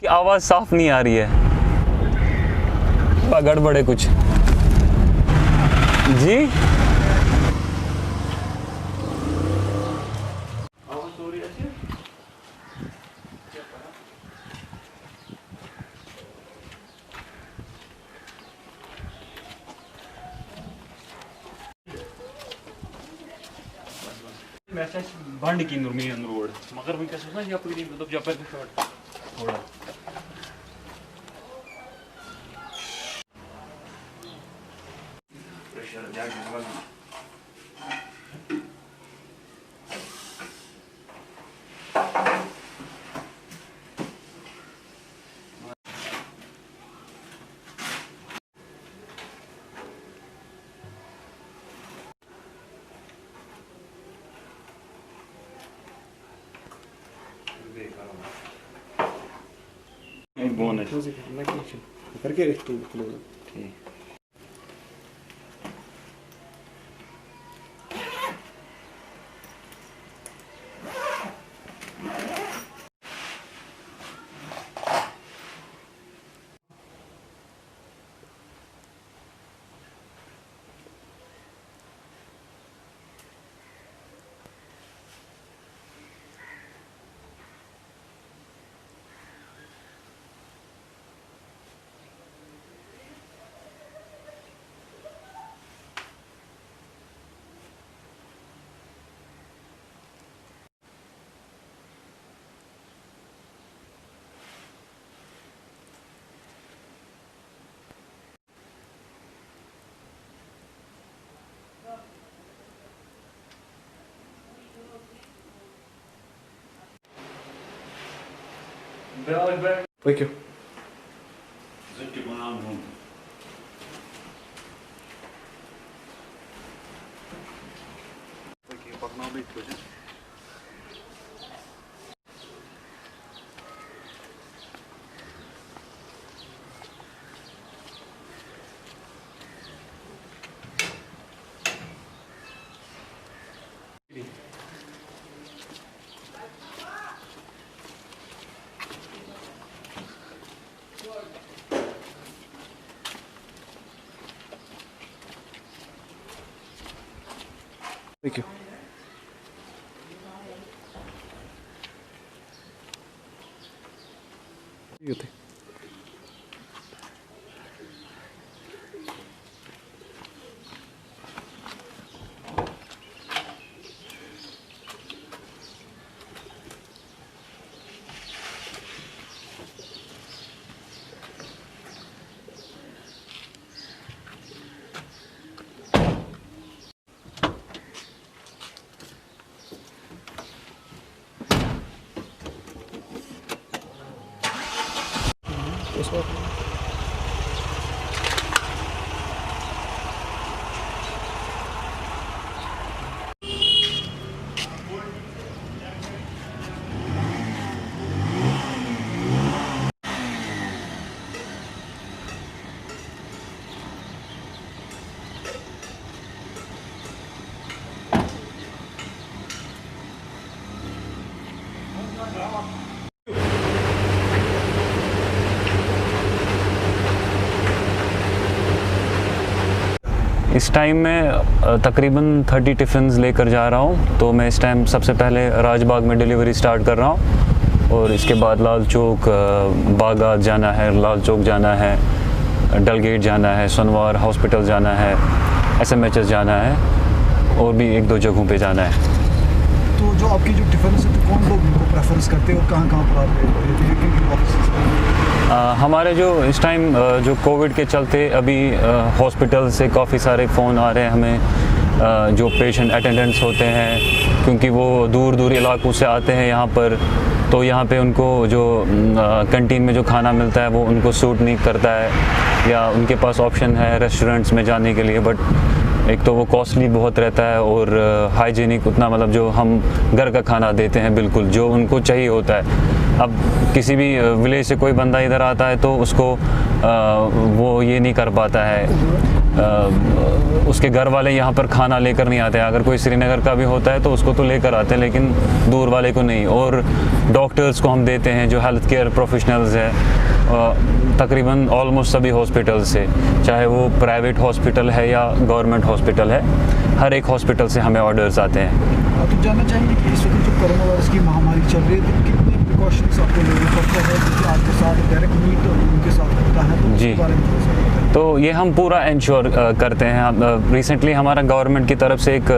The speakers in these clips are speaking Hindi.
आवाज़ साफ नहीं आ रही है, गड़बड़ है कुछ जी। मैसेज बंद की नुरमीन रोड मगर वनकस ना यपरी मतलब जपर शॉट थोड़ा प्रेशर जाके buona così non è che c'è. Perché è tu quello? Sì. Thank you. Zit je maar aan doen. Oké, pak nou een beetje. Thank you. You take. This one. इस टाइम मैं तकरीबन 30 टिफ़िन्स लेकर जा रहा हूँ। तो मैं इस टाइम सबसे पहले राजबाग में डिलीवरी स्टार्ट कर रहा हूँ और इसके बाद लाल चौक, बागात जाना है, लाल चौक जाना है, डलगेट जाना है, सोनवार हॉस्पिटल जाना है, SMHS जाना है और भी 1-2 जगहों पे जाना है। तो जो आपकी जो टिफ़िन है तो कौन लोग इनको प्रेफरेंस करते हैं और कहाँ पर आप देते हैं किन ऑफिस? हमारे जो इस टाइम जो कोविड के चलते अभी हॉस्पिटल से काफ़ी सारे फ़ोन आ रहे हैं हमें, जो पेशेंट अटेंडेंट्स होते हैं, क्योंकि वो दूर दूर इलाकों से आते हैं यहाँ पर, तो यहाँ पे उनको जो कैंटीन में जो खाना मिलता है वो उनको सूट नहीं करता है, या उनके पास ऑप्शन है रेस्टोरेंट्स में जाने के लिए, बट एक तो वो कॉस्टली बहुत रहता है और हाइजीनिक उतना, मतलब जो हम घर का खाना देते हैं बिल्कुल जो उनको चाहिए होता है। अब किसी भी विलेज से कोई बंदा इधर आता है तो उसको वो ये नहीं कर पाता है, उसके घर वाले यहाँ पर खाना लेकर नहीं आते। अगर कोई श्रीनगर का भी होता है तो उसको तो लेकर आते हैं, लेकिन दूर वाले को नहीं। और डॉक्टर्स को हम देते हैं जो हेल्थ केयर प्रोफेशनल्स है, तकरीबन ऑलमोस्ट सभी हॉस्पिटल से, चाहे वो प्राइवेट हॉस्पिटल है या गवर्नमेंट हॉस्पिटल है, हर एक हॉस्पिटल से हमें ऑर्डर्स आते हैं। आप तो जानना चाहेंगे कि इस वक्त जो कोरोना वायरस की महामारी चल रही है तो कितने प्रिकॉशंस आपको लेने पड़ते हैं, क्योंकि आपके साथ डायरेक्ट मीट उनके साथ होता है, तो जी। उसके बारे में थोड़ा सा बताएं। तो ये हम पूरा इंश्योर करते हैं। रिसेंटली हमारा गवर्नमेंट की तरफ से एक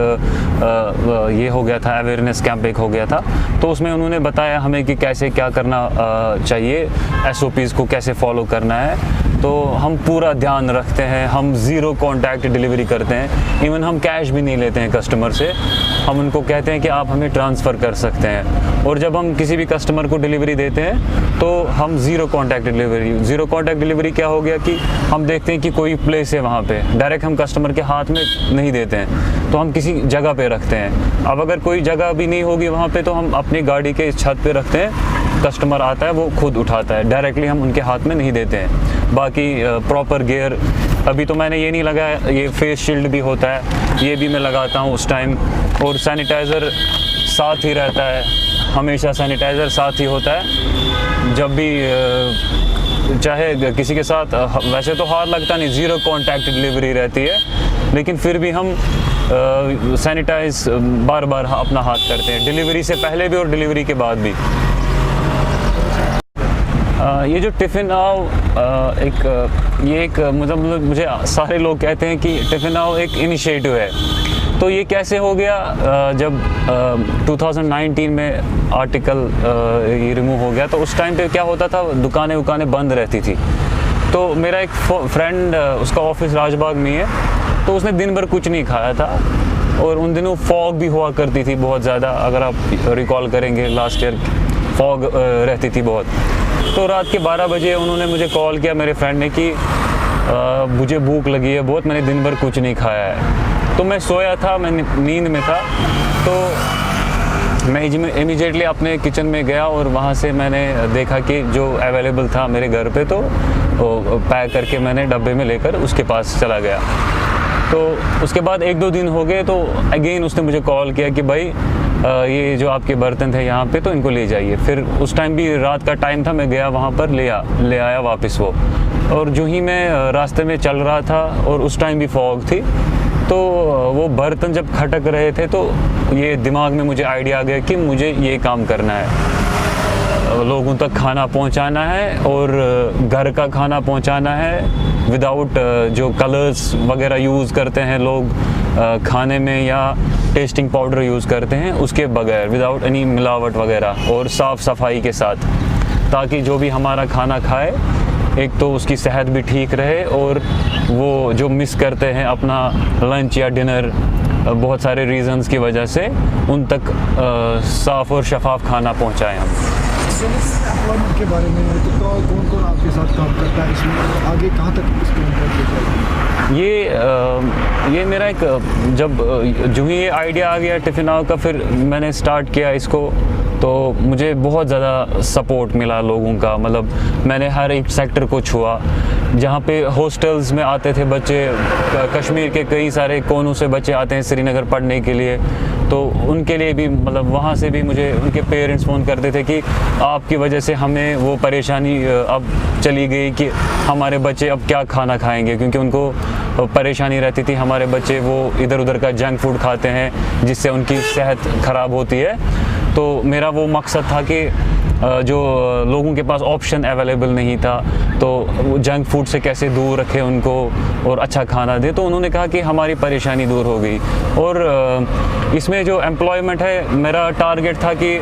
ये हो गया था, अवेयरनेस कैंप एक हो गया था, तो उसमें उन्होंने बताया हमें कि कैसे क्या करना चाहिए, SOPs को कैसे फॉलो करना है। तो हम पूरा ध्यान रखते हैं, हम ज़ीरो कॉन्टैक्ट डिलीवरी करते हैं, इवन हम कैश भी नहीं लेते हैं कस्टमर से। हम उनको कहते हैं कि आप हमें ट्रांसफ़र कर सकते हैं। और जब हम किसी भी कस्टमर को डिलीवरी देते हैं तो हम ज़ीरो कॉन्टैक्ट डिलीवरी क्या हो गया कि हम देखते हैं कि कोई प्लेस है वहाँ पे, डायरेक्ट हम कस्टमर के हाथ में नहीं देते हैं, तो हम किसी जगह पे रखते हैं। अब अगर कोई जगह भी नहीं होगी वहाँ पे तो हम अपनी गाड़ी के छत पे रखते हैं, कस्टमर आता है वो खुद उठाता है, डायरेक्टली हम उनके हाथ में नहीं देते हैं। बाकी प्रॉपर गियर, अभी तो मैंने ये नहीं लगाया, ये फेस शील्ड भी होता है, ये भी मैं लगाता हूँ उस टाइम। और सैनिटाइज़र साथ ही रहता है, हमेशा सैनिटाइज़र साथ ही होता है। जब भी चाहे किसी के साथ, वैसे तो हाथ लगता नहीं, ज़ीरो कॉन्टैक्ट डिलीवरी रहती है, लेकिन फिर भी हम सैनिटाइज बार बार अपना हाथ करते हैं, डिलीवरी से पहले भी और डिलीवरी के बाद भी। ये जो टिफ़िन नाउ मतलब मुझे सारे लोग कहते हैं कि टिफ़िन नाउ एक इनिशिएटिव है। तो ये कैसे हो गया, जब 2019 में आर्टिकल ये रिमूव हो गया तो उस टाइम पे क्या होता था, दुकानें बंद रहती थी। तो मेरा एक फ्रेंड, उसका ऑफिस राजबाग में है, तो उसने दिन भर कुछ नहीं खाया था। और उन दिनों फॉग भी हुआ करती थी बहुत ज़्यादा, अगर आप रिकॉल करेंगे लास्ट ईयर फॉग रहती थी बहुत। तो रात के 12 बजे उन्होंने मुझे कॉल किया, मेरे फ्रेंड ने, कि मुझे भूख लगी है बहुत, मैंने दिन भर कुछ नहीं खाया है। तो मैं सोया था, मैं नींद में था, तो मैं इमीडिएटली अपने किचन में गया और वहाँ से मैंने देखा कि जो अवेलेबल था मेरे घर पे, तो पैक करके मैंने डब्बे में लेकर उसके पास चला गया। तो उसके बाद 1-2 दिन हो गए, तो अगेन उसने मुझे कॉल किया कि भाई ये जो आपके बर्तन थे यहाँ पे, तो इनको ले जाइए। फिर उस टाइम भी रात का टाइम था, मैं गया वहाँ पर, ले आया वापस वो। और जो ही मैं रास्ते में चल रहा था और उस टाइम भी फॉग थी, तो वो बर्तन जब खटक रहे थे तो ये दिमाग में मुझे आइडिया आ गया कि मुझे ये काम करना है, लोगों तक खाना पहुंचाना है और घर का खाना पहुंचाना है विदाउट जो कलर्स वगैरह यूज़ करते हैं लोग खाने में, या टेस्टिंग पाउडर यूज़ करते हैं, उसके बगैर, विदाउट एनी मिलावट वगैरह, और साफ़ सफाई के साथ, ताकि जो भी हमारा खाना खाए एक तो उसकी सेहत भी ठीक रहे, और वो जो मिस करते हैं अपना लंच या डिनर बहुत सारे रीज़न्स की वजह से, उन तक साफ़ और शफाफ खाना पहुंचाएं हम। एम्प्लॉयमेंट के बारे में तो कौन कौन आपके साथ काम करता है इसमें, आगे कहाँ तक इसको इम्पोर्ट ये मेरा एक, जब जो ही ये आइडिया आ गया टिफ़िन नाउ का, फिर मैंने स्टार्ट किया इसको, तो मुझे बहुत ज़्यादा सपोर्ट मिला लोगों का। मतलब मैंने हर एक सेक्टर को छुआ, जहाँ पे हॉस्टल्स में आते थे बच्चे, कश्मीर के कई सारे कोनों से बच्चे आते हैं श्रीनगर पढ़ने के लिए, तो उनके लिए भी, मतलब वहाँ से भी मुझे उनके पेरेंट्स फ़ोन करते थे कि आपकी वजह से हमें वो परेशानी अब चली गई कि हमारे बच्चे अब क्या खाना खाएंगे, क्योंकि उनको परेशानी रहती थी, हमारे बच्चे वो इधर उधर का जंक फूड खाते हैं जिससे उनकी सेहत ख़राब होती है। तो मेरा वो मकसद था कि जो लोगों के पास ऑप्शन अवेलेबल नहीं था, तो वो जंक फूड से कैसे दूर रखें उनको और अच्छा खाना दे। तो उन्होंने कहा कि हमारी परेशानी दूर हो गई। और इसमें जो एम्प्लॉयमेंट है, मेरा टारगेट था कि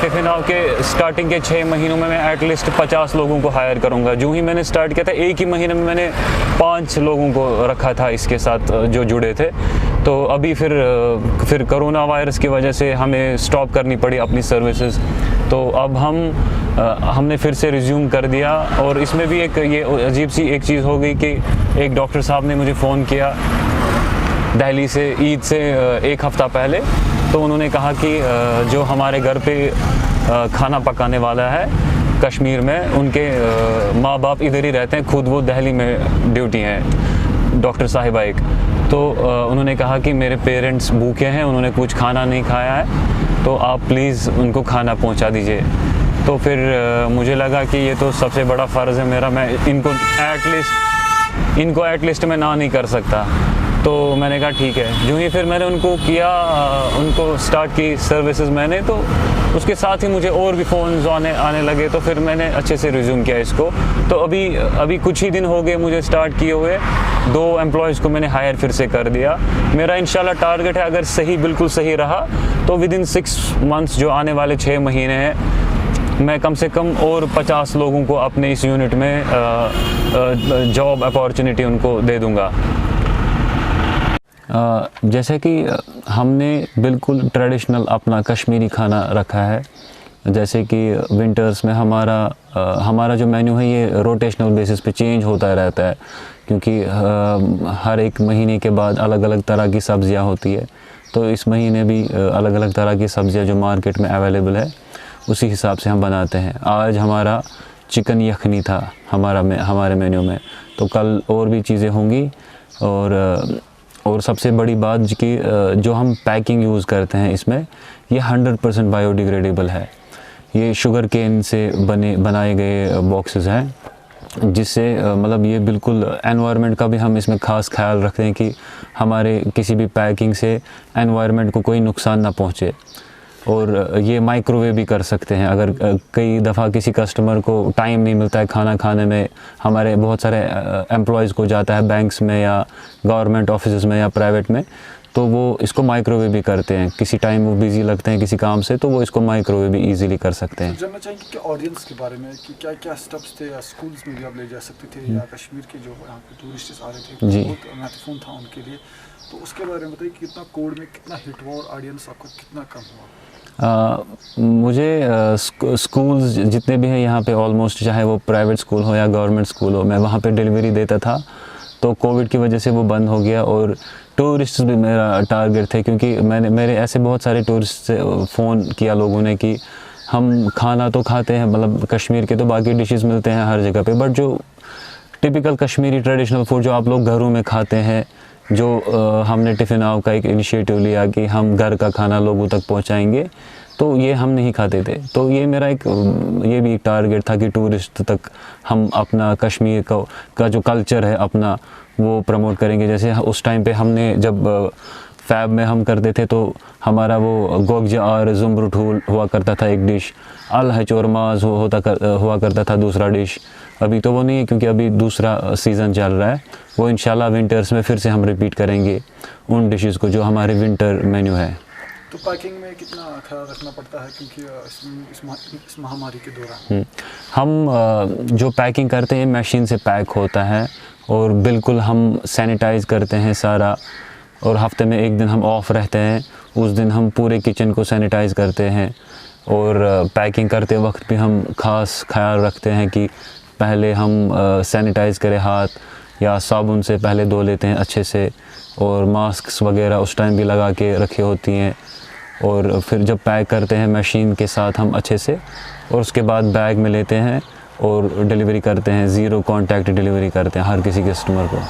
टिफ़िन नाउ के स्टार्टिंग के 6 महीनों में मैं एटलीस्ट 50 लोगों को हायर करूँगा। जो ही मैंने स्टार्ट किया था, एक ही महीने में मैंने 5 लोगों को रखा था इसके साथ जो जुड़े थे। तो अभी फिर कोरोना वायरस की वजह से हमें स्टॉप करनी पड़ी अपनी सर्विसेज, तो अब हमने फिर से रिज्यूम कर दिया। और इसमें भी एक ये अजीब सी एक चीज़ हो गई कि एक डॉक्टर साहब ने मुझे फ़ोन किया दिल्ली से, ईद से 1 हफ़्ता पहले। तो उन्होंने कहा कि जो हमारे घर पे खाना पकाने वाला है कश्मीर में, उनके माँ बाप इधर ही रहते हैं, खुद वो दिल्ली में ड्यूटी हैं। डॉक्टर साहिबा एक, तो उन्होंने कहा कि मेरे पेरेंट्स भूखे हैं, उन्होंने कुछ खाना नहीं खाया है, तो आप प्लीज़ उनको खाना पहुंचा दीजिए। तो फिर मुझे लगा कि ये तो सबसे बड़ा फ़र्ज़ है मेरा, मैं इनको एटलीस्ट मैं ना नहीं कर सकता। तो मैंने कहा ठीक है। जो ही फिर मैंने उनको किया, उनको स्टार्ट की सर्विसेज मैंने, तो उसके साथ ही मुझे और भी फ़ोन्स आने लगे, तो फिर मैंने अच्छे से रिज्यूम किया इसको। तो अभी कुछ ही दिन हो गए मुझे स्टार्ट किए हुए, 2 एम्प्लॉयज़ को मैंने हायर फिर से कर दिया। मेरा इंशाल्लाह टारगेट है, अगर सही बिल्कुल सही रहा तो विदिन 6 मंथ्स, जो आने वाले 6 महीने हैं, मैं कम से कम और 50 लोगों को अपने इस यूनिट में जॉब अपॉर्चुनिटी उनको दे दूंगा। जैसे कि हमने बिल्कुल ट्रेडिशनल अपना कश्मीरी खाना रखा है। जैसे कि विंटर्स में हमारा जो मेन्यू है ये रोटेशनल बेसिस पे चेंज होता रहता है, क्योंकि हर एक महीने के बाद अलग अलग तरह की सब्ज़ियाँ होती है। तो इस महीने भी अलग अलग तरह की सब्ज़ियाँ जो मार्केट में अवेलेबल है उसी हिसाब से हम बनाते हैं। आज हमारा चिकन यखनी था हमारे मेन्यू में, तो कल और भी चीज़ें होंगी। और सबसे बड़ी बात कि जो हम पैकिंग यूज़ करते हैं इसमें, ये 100% बायोडिग्रेडेबल है। ये शुगर केन से बनाए गए बॉक्सेस हैं, जिससे मतलब ये बिल्कुल एनवायरनमेंट का भी हम इसमें ख़ास ख्याल रखते हैं कि हमारे किसी भी पैकिंग से एनवायरनमेंट को कोई नुकसान ना पहुँचे। और ये माइक्रोवेव भी कर सकते हैं। अगर कई दफ़ा किसी कस्टमर को टाइम नहीं मिलता है खाना खाने में, हमारे बहुत सारे एम्प्लॉयज़ को जाता है बैंक्स में या गवर्नमेंट ऑफिस में या प्राइवेट में, तो वो इसको माइक्रोवेव भी करते हैं। किसी टाइम वो बिज़ी लगते हैं किसी काम से, तो वो इसको माइक्रोवेव भी ईज़िली कर सकते हैं। जानना चाहेंगे कि ऑडियंस के बारे में कि क्या क्या स्टेप्स थे, या स्कूल्स में भी आप ले जा सकते थे, या कश्मीर के जो यहाँ पे टूरिस्ट आ रहे थे जी, बहुत महत्वपूर्ण था उनके लिए, तो उसके बारे में बताइए कि कितना कोड में कितना हिट हुआ और ऑडियंस आपका कितना कम हुआ? मुझे स्कूल्स जितने भी हैं यहाँ पे ऑलमोस्ट, चाहे वो प्राइवेट स्कूल हो या गवर्नमेंट स्कूल हो, मैं वहाँ पे डिलीवरी देता था। तो कोविड की वजह से वो बंद हो गया। और टूरिस्ट भी मेरा टारगेट थे, क्योंकि मेरे ऐसे बहुत सारे टूरिस्ट से फ़ोन किया लोगों ने कि हम खाना तो खाते हैं, मतलब कश्मीर के तो बाकी डिशेस मिलते हैं हर जगह पे, बट जो टिपिकल कश्मीरी ट्रेडिशनल फूड जो आप लोग घरों में खाते हैं, जो हमने टिफ़िन आव का एक इनिशिएटिव लिया कि हम घर का खाना लोगों तक पहुंचाएंगे, तो ये हम नहीं खाते थे। तो ये मेरा ये भी एक टारगेट था कि टूरिस्ट तक हम अपना कश्मीर का जो कल्चर है अपना, वो प्रमोट करेंगे। जैसे उस टाइम पे हमने जब फैब में हम करते थे, तो हमारा वो गोगजा और ज़ुम्बरुट हुआ करता था एक डिश, अल हच और माज हुआ करता था दूसरा डिश। अभी तो वो नहीं है, क्योंकि अभी दूसरा सीज़न चल रहा है। वो इंशाल्लाह विंटर्स में फिर से हम रिपीट करेंगे उन डिशेस को जो हमारे विंटर मेन्यू है। तो पैकिंग में कितना ख्याल रखना पड़ता है, क्योंकि इस महामारी के दौरान हम जो पैकिंग करते हैं मशीन से पैक होता है, और बिल्कुल हम सैनिटाइज़ करते हैं सारा। और हफ्ते में एक दिन हम ऑफ़ रहते हैं, उस दिन हम पूरे किचन को सैनिटाइज़ करते हैं। और पैकिंग करते वक्त भी हम ख़ास ख्याल रखते हैं कि पहले हम सैनिटाइज़ करें, हाथ या साबुन से पहले धो लेते हैं अच्छे से, और मास्क वगैरह उस टाइम भी लगा के रखी होती हैं। और फिर जब पैक करते हैं मशीन के साथ हम अच्छे से, और उसके बाद बैग में लेते हैं और डिलीवरी करते हैं, ज़ीरो कॉन्टैक्ट डिलीवरी करते हैं हर किसी कस्टमर को।